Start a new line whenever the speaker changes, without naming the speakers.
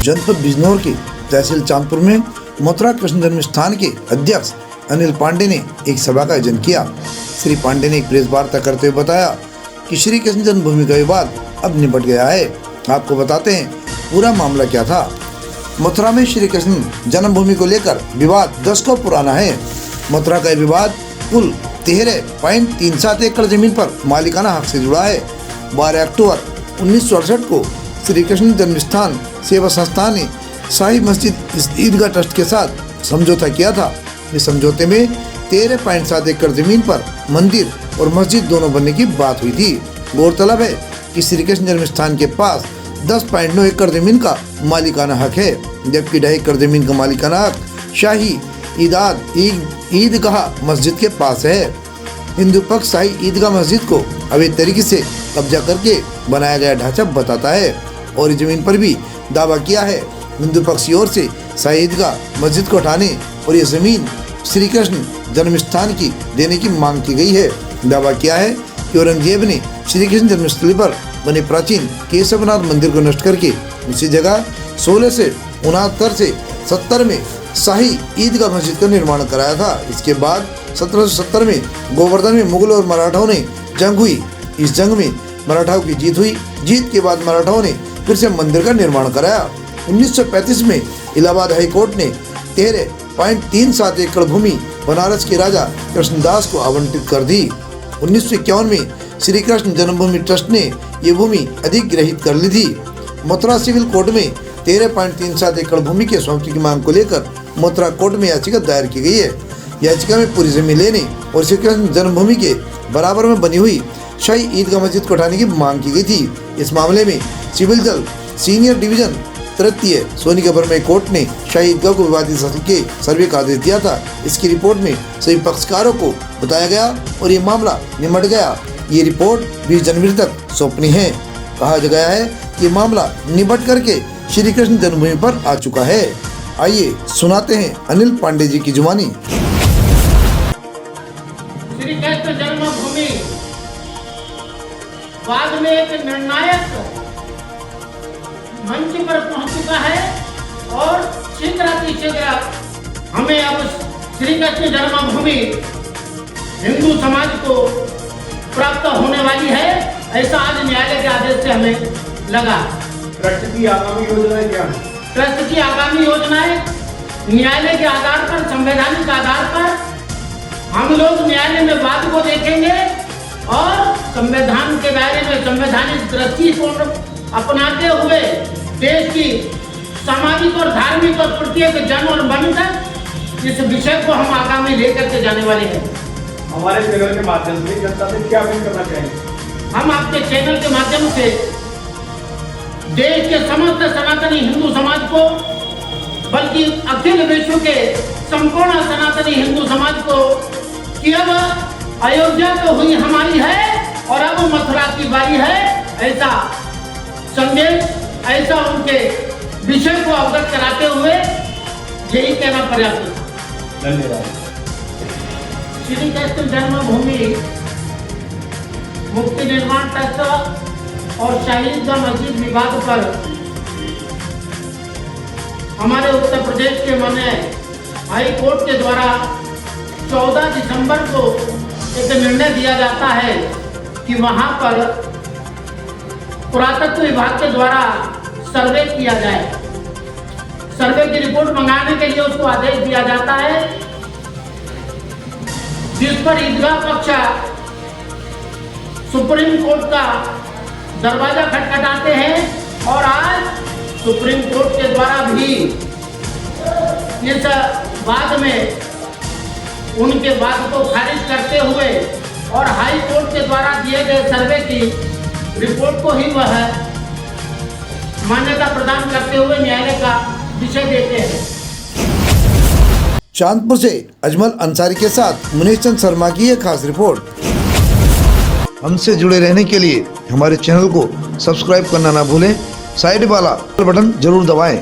जनपद बिजनौर के तहसील चांदपुर में मथुरा कृष्ण जन्मस्थान के अध्यक्ष अनिल पांडे ने एक सभा का आयोजन किया। श्री पांडे ने एक प्रेस वार्ता करते हुए बताया कि श्री कृष्ण जन्मभूमि का विवाद अब निपट गया है। आपको बताते हैं पूरा मामला क्या था। मथुरा में श्री कृष्ण जन्मभूमि को लेकर विवाद 10 को पुराना है। मथुरा का विवाद कुल 13.37 एकड़ जमीन पर मालिकाना हक से जुड़ा है। 12 अक्टूबर 1968 को श्री कृष्ण जन्मस्थान सेवा संस्थान ने शाही मस्जिद ईदगाह ट्रस्ट के साथ समझौता किया था। इस समझौते में 13.7 एकड़ जमीन पर मंदिर और मस्जिद दोनों बनने की बात हुई थी। गौरतलब है कि श्री कृष्ण जन्मस्थान के पास 10.9 एकड़ जमीन का मालिकाना हक है, जबकि 2.5 एकड़ जमीन का मालिकाना हक शाही ईदगाह मस्जिद के पास है। हिंदू पक्ष शाही ईदगाह मस्जिद को अवैध तरीके से कब्जा करके बनाया गया ढांचा बताता है और इस जमीन पर भी दावा किया है। हिंदू पक्ष की ओर से शाही ईदगाह मस्जिद को हटाने और ये जमीन श्री कृष्ण जन्मस्थान की देने की मांग की गई है। दावा किया है कि औरंगजेब ने श्री कृष्ण जन्मस्थली पर बने प्राचीन केशवनाथ मंदिर को नष्ट करके उसी जगह 16 से 69 से 70 में शाही ईदगाह मस्जिद का निर्माण कराया था। इसके बाद 1770 में गोवर्धन में मुगलों और मराठाओं ने जंग हुई। इस जंग में मराठाओं की जीत हुई। जीत के बाद मराठाओं ने फिर से मंदिर का निर्माण कराया। 1935 में इलाहाबाद हाई कोर्ट ने 13.37 एकड़ भूमि बनारस के राजा कृष्णदास को आवंटित कर दी। 1951 में श्री कृष्ण जन्मभूमि ट्रस्ट ने ये भूमि अधिग्रहित कर ली थी। मथुरा सिविल कोर्ट में 13.37 एकड़ भूमि के स्वामित्व की मांग को लेकर मथुरा कोर्ट में याचिका दायर की गई है। याचिका में पूरी जमीन लेने और श्री कृष्ण जन्मभूमि के बराबर में बनी हुई शाही ईदगाह मस्जिद को हटाने की मांग की गई थी। इस मामले में सिविल जज सीनियर डिवीजन तृतीय सोनीगबर कोर्ट ने शाही ईदगाह को विवादित स्थल के सर्वे का आदेश दिया था। इसकी रिपोर्ट में सभी पक्षकारों को बताया गया और ये मामला निपट गया। ये रिपोर्ट 20 जनवरी तक सौंपनी है। कहा गया है कि मामला निपट करके श्री कृष्ण जन्मभूमि पर आ चुका है। आइए सुनाते हैं अनिल पांडे जी की जुबानी।
श्री कृष्ण जन्मभूमि बाद में एक निर्णायक मंच पर पहुंच चुका है और शीघ्र हमें अब श्री कृष्ण जन्मभूमि हिंदू समाज को प्राप्त होने वाली है, ऐसा आज न्यायालय के आदेश से हमें लगा।
ट्रस्ट की आगामी योजनाएं क्या है?
ट्रस्ट की आगामी योजनाएं न्यायालय के आधार पर, संवैधानिक आधार पर हम लोग न्यायालय में वाद को देखेंगे और संविधान के बारे में संवैधानिक दृष्टिकोण अपनाते हुए देश की सामाजिक और धार्मिक और प्रत्येक जन और मन तक इस विषय को हम आगामी लेकर के जाने वाले हैं।
हमारे चैनल के माध्यम से जनता से क्या अपील करना चाहेंगे?
हम आपके चैनल के माध्यम से देश के समस्त सनातनी हिंदू समाज को, बल्कि अखिल विश्व के संपूर्ण सनातनी हिंदू समाज को कि अब अयोध्या तो हुई हमारी है और अब मथुरा की बारी है, ऐसा संदेश, ऐसा उनके विषय को अवगत कराते हुए यही कहना पर्याप्त था।
धन्यवाद।
श्री कृष्ण जन्मभूमि मुक्ति निर्माण ट्रस्ट और शाही ईदगाह मस्जिद विवाद पर हमारे उत्तर प्रदेश के माननीय हाई कोर्ट के द्वारा 14 दिसंबर को एक निर्णय दिया जाता है कि वहां पर पुरातत्व विभाग के द्वारा सर्वे किया जाए। सर्वे की रिपोर्ट मंगाने के लिए उसको आदेश दिया जाता है, जिस पर ईदगाह पक्ष सुप्रीम कोर्ट का दरवाजा खटखटाते हैं और आज सुप्रीम कोर्ट के द्वारा भी इस वाद में उनके वाद को खारिज करते हुए और हाई कोर्ट के द्वारा दिए गए सर्वे की रिपोर्ट को ही वह मान्यता प्रदान करते हुए न्यायालय का विषय देते हैं।
चांदपुर से अजमल अंसारी के साथ मुनीश चंद शर्मा की एक खास रिपोर्ट। हमसे जुड़े रहने के लिए हमारे चैनल को सब्सक्राइब करना ना भूलें। साइड वाला बटन जरूर दबाएं।